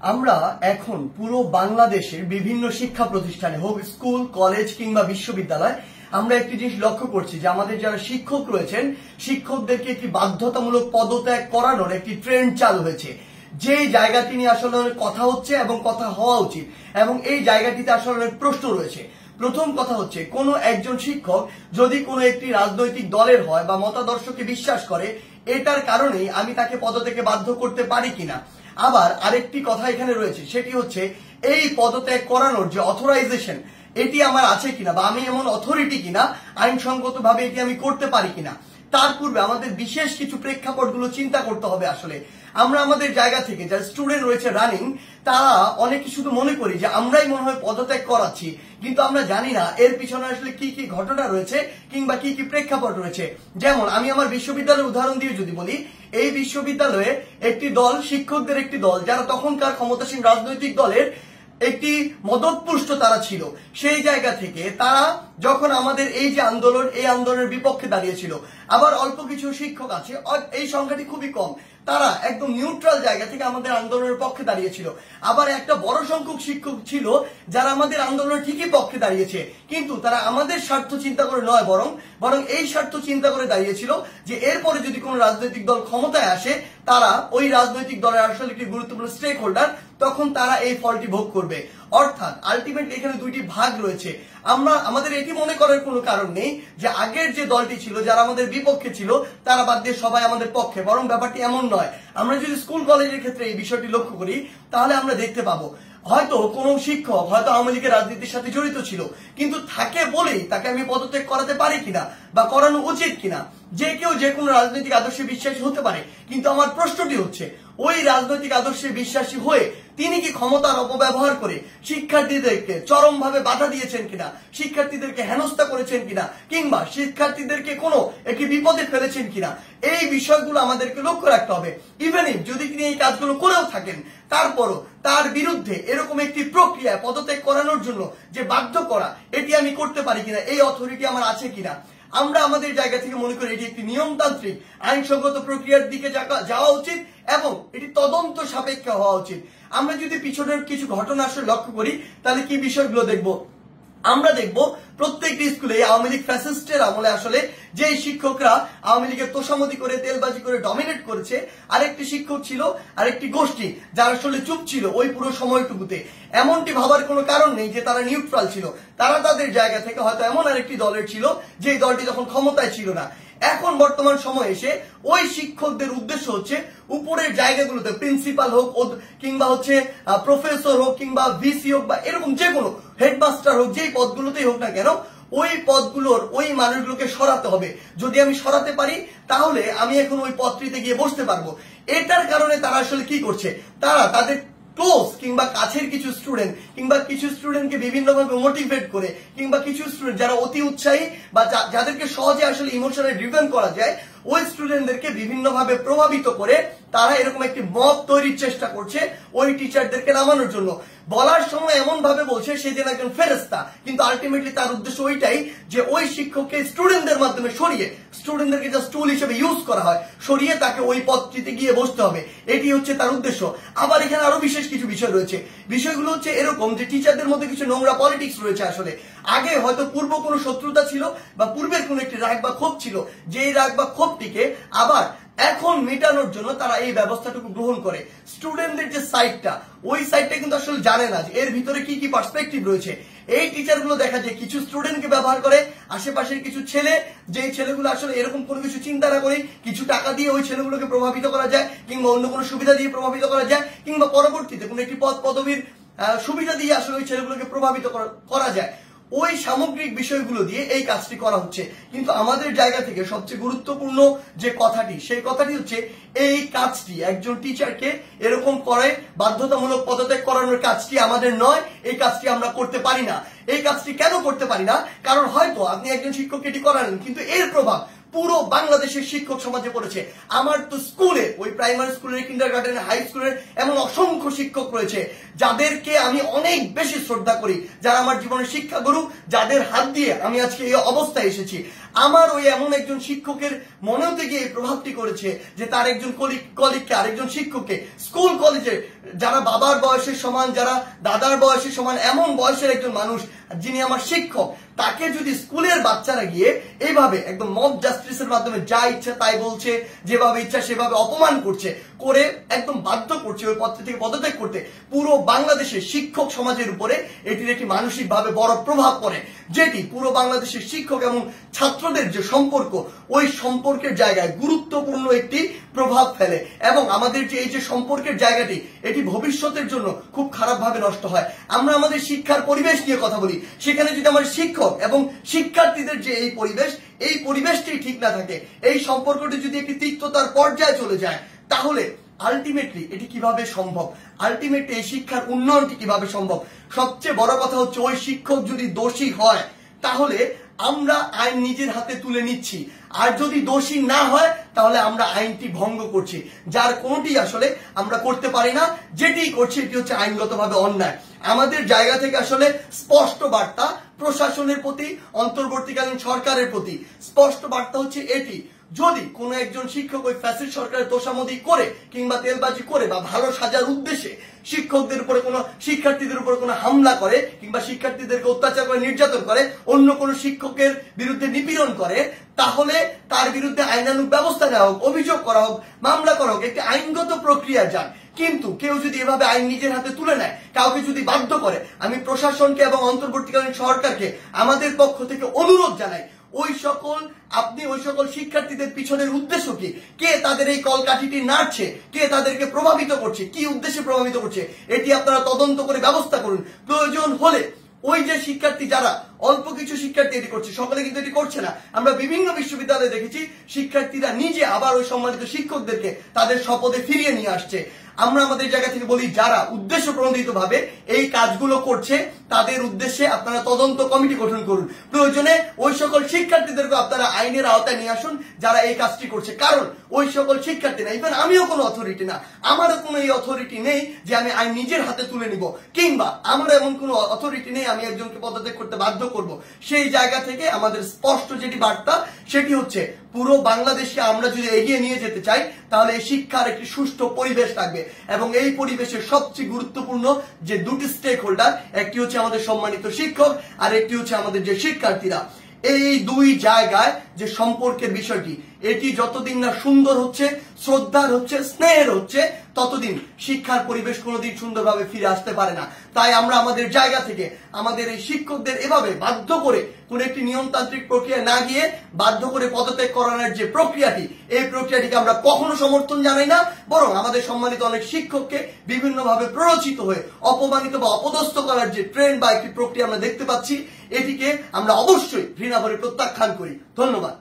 আমরা এখন পুরো বাংলাদেশের বিভিন্ন শিক্ষা প্রতিষ্ঠানে হোক স্কুল কলেজ কিংবা বিশ্ববিদ্যালয় আমরা একটি জিনিস লক্ষ্য করছি যে আমাদের যারা শিক্ষক রয়েছেন শিক্ষকদেরকে একটি বাধ্যতামূলক পদত্যাগ করানোর একটি ট্রেন্ড চালু হয়েছে। যে জায়গাটি নিয়ে আসলে কথা হচ্ছে এবং কথা হওয়া উচিত এবং এই জায়গাটিতে আসলে অনেক প্রশ্ন রয়েছে। প্রথম কথা হচ্ছে কোনো একজন শিক্ষক যদি কোনো একটি রাজনৈতিক দলের হয় বা মতাদর্শকে বিশ্বাস করে এটার কারণেই আমি তাকে পদত্যাগে বাধ্য করতে পারি কিনা। আবার আরেকটি কথা এখানে রয়েছে সেটি হচ্ছে এই পদত্যাগ করানোর যে অথরাইজেশন এটি আমার আছে কিনা বা আমি এমন অথরিটি কিনা আইনসঙ্গতভাবে এটি আমি করতে পারি কিনা। তার পূর্বে আমাদের বিশেষ কিছু প্রেক্ষাপটগুলো চিন্তা করতে হবে। আসলে আমরা আমাদের জায়গা থেকে যারা স্টুডেন্ট রয়েছে রানিং তারা অনেকে শুধু মনে করি যে আমরাই মনে হয় পদত্যাগ করাচ্ছি, কিন্তু আমরা জানি না এর পিছনে আসলে কি কি ঘটনা রয়েছে কিংবা কি কি প্রেক্ষাপট রয়েছে। যেমন আমি আমার বিশ্ববিদ্যালয়ের উদাহরণ দিয়ে যদি বলি, এই বিশ্ববিদ্যালয়ে একটি দল শিক্ষকদের একটি দল যারা তখনকার ক্ষমতাসীন রাজনৈতিক দলের একটি মদতপুষ্ট তারা ছিল। সেই জায়গা থেকে তারা যখন আমাদের এই যে আন্দোলন এই আন্দোলনের বিপক্ষে দাঁড়িয়েছিল। আবার অল্প কিছু শিক্ষক আছে, এই সংখ্যাটি খুবই কম, তারা একদম নিউট্রাল জায়গা থেকে আমাদের আন্দোলনের পক্ষে দাঁড়িয়েছিল। আবার একটা বড় সংখ্যক শিক্ষক ছিল যারা আমাদের আন্দোলনের ঠিকই পক্ষে দাঁড়িয়েছে, কিন্তু তারা আমাদের স্বার্থ চিন্তা করে নয় বরং এই স্বার্থ চিন্তা করে দাঁড়িয়েছিল যে এরপরে যদি কোনো রাজনৈতিক দল ক্ষমতায় আসে তারা ওই রাজনৈতিক দলের আসলে একটি গুরুত্বপূর্ণ স্টেক হোল্ডার, তখন তারা এই ফলটি ভোগ করবে। অর্থাৎ আলটিমেটলি এখানে দুইটি ভাগ রয়েছে। আমাদের এটি মনে করার কোনো কারণ নেই যে আগের যে দলটি ছিল যারা আমাদের বিপক্ষে ছিল তারা বাদ দিয়ে সবাই আমাদের পক্ষে, বরং ব্যাপারটি এমন নয়। আমরা যদি স্কুল কলেজের ক্ষেত্রে এই বিষয়টি লক্ষ্য করি তাহলে আমরা দেখতে পাবো হয়তো কোনো শিক্ষক হয়তো আওয়ামী লীগের রাজনীতির সাথে জড়িত ছিল, কিন্তু থাকে বলেই তাকে আমি পদত্যাগ করাতে পারি কিনা বা করানো উচিত কিনা। যে কেউ যে কোনো রাজনৈতিক আদর্শে বিশ্বাসী হতে পারে, কিন্তু আমার প্রশ্নটি হচ্ছে ওই রাজনৈতিক আদর্শে বিশ্বাসী হয়ে তিনি কি ক্ষমতার অপব্যবহার করে শিক্ষার্থীদেরকে চরমভাবে বাধা দিয়েছেন কিনা, শিক্ষার্থীদেরকে হেনস্থা করেছেন কিনা, কিংবা শিক্ষার্থীদেরকে কোনো একটি বিপদে ফেলেছেন কিনা, এই বিষয়গুলো আমাদেরকে লক্ষ্য রাখতে হবে। ইভেন ইফ যদি তিনি এই কাজগুলো করেও থাকেন তারপরও তার বিরুদ্ধে এরকম একটি প্রক্রিয়া পদত্যাগ করানোর জন্য যে বাধ্য করা এটি আমি করতে পারি কিনা, এই অথরিটি আমার আছে কিনা। আমরা আমাদের জায়গা থেকে মনে করি এটি একটি নিয়মতান্ত্রিক আইনসঙ্গত প্রক্রিয়ার দিকে যাওয়া উচিত এবং এটি তদন্ত সাপেক্ষ হওয়া উচিত। আমরা যদি পিছনের কিছু ঘটনা আসলে লক্ষ্য করি তাহলে কি বিষয়গুলো দেখব। আমরা দেখব প্রত্যেকটি স্কুলে আওয়ামী লীগ ফ্যাসিস্টের আমলে আসলে যে শিক্ষকরা আওয়ামী লীগের তোষামতি করে তেলবাজি করে ডমিনেট করেছে, আরেকটি শিক্ষক ছিল আরেকটি গোষ্ঠী যারা আসলে চুপ ছিল ওই পুরো সময়টুকুতে। এমনটি ভাবার কোনো কারণ নেই যে তারা নিউট্রাল ছিল, তারা তাদের জায়গা থেকে হয়তো এমন আরেকটি দলের ছিল যে দলটি তখন ক্ষমতায় ছিল না। এখন বর্তমান সময় এসে ওই শিক্ষকদের উদ্দেশ্য হচ্ছে উপরের জায়গাগুলোতে প্রিন্সিপাল হোক কিংবা হচ্ছে প্রফেসর হোক কিংবা ভিসি হোক বা এরকম যে কোনো হেডমাস্টার হোক, যেই পদগুলোতেই হোক না কেন ওই পদগুলোর ওই মানুষগুলোকে সরাতে হবে। যদি আমি সরাতে পারি তাহলে আমি এখন ওই পদটিতে গিয়ে বসতে পারবো। এটার কারণে তারা আসলে কি করছে, তারা তাদের ক্লোজ কিংবা কাছের কিছু স্টুডেন্ট কিংবা কিছু স্টুডেন্টকে বিভিন্নভাবে মোটিভেট করে কিংবা কিছু স্টুডেন্ট যারা অতি উৎসাহী বা যাদেরকে সহজে আসলে ইমোশনালি ড্রিভেন করা যায় ওই স্টুডেন্টদেরকে বিভিন্নভাবে প্রভাবিত করে তারা এরকম একটি মব তৈরির চেষ্টা করছে ওই টিচারদেরকে নামানোর জন্য। বলার সময় এমন ভাবে বলছে সে যেন একজন ফেরেশতা, কিন্তু আলটিমেটলি তার উদ্দেশ্য ওইটাই যে ওই শিক্ষককে স্টুডেন্টদের মাধ্যমে সরিয়ে স্টুডেন্টদেরকে জাস্ট টুল হিসেবে ইউজ করা হয়, সরিয়ে তাকে ওই পদটিতে গিয়ে বসতে হবে, এটি হচ্ছে তার উদ্দেশ্য। আবার এখানে আরো বিশেষ কিছু বিষয় রয়েছে। বিষয়গুলো হচ্ছে এরকম যে টিচারদের মধ্যে কিছু নোংরা পলিটিক্স রয়েছে। আসলে আগে হয়তো পূর্ব কোনো শত্রুতা ছিল বা পূর্বের কোনো একটি রাগ বা ক্ষোভ ছিল, যেই রাগ বা ক্ষোভটিকে আবার এখন মেটানোর জন্য তারা এই ব্যবস্থাটুকু গ্রহণ করে। স্টুডেন্টদের যে সাইডটা ওই সাইডটা কিন্তু আসলে জানে না যে এর ভিতরে কি কি পার্সপেক্টিভ রয়েছে। এই টিচারগুলো দেখা যায় কিছু স্টুডেন্টকে ব্যবহার করে, আশেপাশের কিছু ছেলে যেই ছেলেগুলো আসলে এরকম কোনো কিছু চিন্তা না করে কিছু টাকা দিয়ে ওই ছেলেগুলোকে প্রভাবিত করা যায় কিংবা অন্য কোনো সুবিধা দিয়ে প্রভাবিত করা যায় কিংবা পরবর্তীতে কোনো একটি পদ পদবীর সুবিধা দিয়ে আসলে ওই ছেলেগুলোকে প্রভাবিত করা যায়। ওই সামগ্রিক বিষয়গুলো দিয়ে এই কাজটি করা হচ্ছে। কিন্তু আমাদের জায়গা থেকে সবচেয়ে গুরুত্বপূর্ণ যে কথাটি সেই কথাটি হচ্ছে এই কাজটি একজন টিচারকে এরকম করে বাধ্যতামূলক পদত্যাগ করানোর কাজটি আমাদের নয়, এই কাজটি আমরা করতে পারি না। এই কাজটি কেন করতে পারি না? কারণ হয়তো আপনি একজন শিক্ষককে এটি করালেন, কিন্তু এর প্রভাব পুরো বাংলাদেশের শিক্ষক সমাজে পড়েছে। আমার তো স্কুলে ওই প্রাইমারি স্কুলের কিন্ডারগার্টেন হাই স্কুলের এমন অসংখ্য শিক্ষক রয়েছে যাদেরকে আমি অনেক বেশি শ্রদ্ধা করি, যারা আমার জীবনের শিক্ষা গুরু, যাদের হাত দিয়ে আমি আজকে এই অবস্থায় এসেছি। আমার ওই এমন একজন শিক্ষকের মনেও গিয়ে এই প্রভাবটি করেছে যে তার একজন কলিগকে আরেকজন শিক্ষককে স্কুল কলেজে যারা বাবার বয়সের সমান, যারা দাদার বয়সের সমান, এমন বয়সের একজন মানুষ যিনি আমার শিক্ষক, তাকে যদি স্কুলের বাচ্চারা গিয়ে এইভাবে একদম মব জাস্টিসের মাধ্যমে যা ইচ্ছা তাই বলছে, যেভাবে ইচ্ছা সেভাবে অপমান করছে, করে একদম বাধ্য করছে ওই পদ থেকে পদত্যাগ করতে, পুরো বাংলাদেশের শিক্ষক সমাজের উপরে এটির একটি মানসিকভাবে বড় প্রভাব পড়ে, যেটি পুরো বাংলাদেশের শিক্ষক এবং ছাত্রদের যে সম্পর্ক, ওই সম্পর্কের জায়গায় গুরুত্বপূর্ণ একটি প্রভাব ফেলে এবং আমাদের যে এই যে সম্পর্কের জায়গাটি, এটি ভবিষ্যতের জন্য খুব খারাপভাবে নষ্ট হয়। আমরা আমাদের শিক্ষার পরিবেশ নিয়ে কথা বলি, সেখানে যদি আমার শিক্ষক এবং শিক্ষার্থীদের যে এই পরিবেশটি ঠিক না থাকে, এই সম্পর্কটি যদি একটি তিক্ততার পর্যায়ে চলে যায়, তাহলে আলটিমেটলি এটি কিভাবে সম্ভব? আলটিমেটলি এই শিক্ষার উন্নয়নটি কিভাবে সম্ভব? সবচেয়ে বড় কথা হচ্ছে ওই শিক্ষক যদি দোষী হয় তাহলে আমরা আইন নিজের হাতে তুলে নিচ্ছি, আর যদি দোষী না হয় তাহলে আমরা আইনটি ভঙ্গ করছি, যার কোনোটি আসলে আমরা করতে পারি না। যেটি করছি এটি হচ্ছে আইনগতভাবে অন্যায়। আমাদের জায়গা থেকে আসলে স্পষ্ট বার্তা প্রশাসনের প্রতি, অন্তর্বর্তীকালীন সরকারের প্রতি স্পষ্ট বার্তা হচ্ছে এটি, যদি কোনো একজন শিক্ষক ওই ফ্যাসিস্ট সরকারের তোষামোদি করে কিংবা তেলবাজি করে বা ভালো সাজার উদ্দেশ্যে শিক্ষকদের উপরে কোনো শিক্ষার্থীদের উপরে কোনো হামলা করে কিংবা শিক্ষার্থীদেরকে অত্যাচার করে, নির্যাতন করে, অন্য কোনো শিক্ষকের বিরুদ্ধে নিপীড়ন করে, তাহলে তার বিরুদ্ধে আইনানুগ ব্যবস্থা নেওয়া হোক, অভিযোগ করা হোক, মামলা করা হোক, একটি আইনগত প্রক্রিয়া যান। কিন্তু কেউ যদি এভাবে আইন নিজের হাতে তুলে নেয়, কাউকে যদি বাধ্য করে, আমি প্রশাসনকে এবং অন্তর্বর্তীকালীন সরকারকে আমাদের পক্ষ থেকে অনুরোধ জানাই, আপনি ওই সকল শিক্ষার্থীদের পিছনের উদ্দেশ্য কি, কে তাদের এই কলকাঠিটি নাড়ছে, কে তাদেরকে প্রভাবিত করছে, কি উদ্দেশ্যে প্রভাবিত করছে, এটি আপনারা তদন্ত করে ব্যবস্থা করুন। প্রয়োজন হলে ওই যে শিক্ষার্থী, যারা অল্প কিছু শিক্ষার্থী এটি করছে, সকলে কিন্তু এটি করছে না। আমরা বিভিন্ন বিশ্ববিদ্যালয়ে দেখেছি শিক্ষার্থীরা নিজে আবার ওই সম্মানিত শিক্ষকদেরকে তাদের শপথে ফিরিয়ে নিয়ে আসছে। আমরা আমাদের জায়গা থেকে বলি, যারা উদ্দেশ্য প্রণোদিত ভাবে এই কাজগুলো করছে তাদের উদ্দেশ্যে আপনারা তদন্ত কমিটি গঠন করুন। প্রয়োজনে ওই সকল শিক্ষার্থীদেরকে আপনারা আইনের আওতায় নিয়ে আসুন যারা এই কাজটি করছে, কারণ ওই সকল শিক্ষার্থী না, ইভেন আমিও কোনো অথরিটি না, আমারও কোনো এই অথরিটি নেই যে আমি আইন নিজের হাতে তুলে নিব, কিংবা আমার এমন কোনো অথরিটি নেই আমি একজনকে পদত্যাগ করতে বাধ্য করব। সেই জায়গা থেকে আমাদের স্পষ্ট যেটি বার্তা, সেটি হচ্ছে পুরো বাংলাদেশকে আমরা যদি এগিয়ে নিয়ে যেতে চাই তাহলে এই শিক্ষার একটি সুষ্ঠু পরিবেশ থাকবে, এবং এই পরিবেশের সবচেয়ে গুরুত্বপূর্ণ যে দুটি স্টেক হোল্ডার, একটি হচ্ছে আমাদের সম্মানিত শিক্ষক আর একটি হচ্ছে আমাদের যে শিক্ষার্থীরা। এই দুই জায়গায় যে সম্পর্কের বিষয়টি, এটি যতদিন না সুন্দর হচ্ছে, শ্রদ্ধার হচ্ছে, স্নেহের হচ্ছে, ততদিন শিক্ষার পরিবেশ কোনোদিন সুন্দরভাবে ফিরে আসতে পারে না। তাই আমরা আমাদের জায়গা থেকে আমাদের এই শিক্ষকদের এভাবে বাধ্য করে কোন একটি নিয়মতান্ত্রিক প্রক্রিয়া না গিয়ে বাধ্য করে পদত্যাগ করানোর যে প্রক্রিয়াটি, এই প্রক্রিয়াটিকে আমরা কখনো সমর্থন জানাই না, বরং আমাদের সম্মানিত অনেক শিক্ষককে বিভিন্নভাবে প্ররোচিত হয়ে অপমানিত বা অপদস্থ করার যে ট্রেন্ড বা একটি প্রক্রিয়া আমরা দেখতে পাচ্ছি, এটিকে আমরা অবশ্যই ঘৃণা ভরে প্রত্যাখ্যান করি। ধন্যবাদ।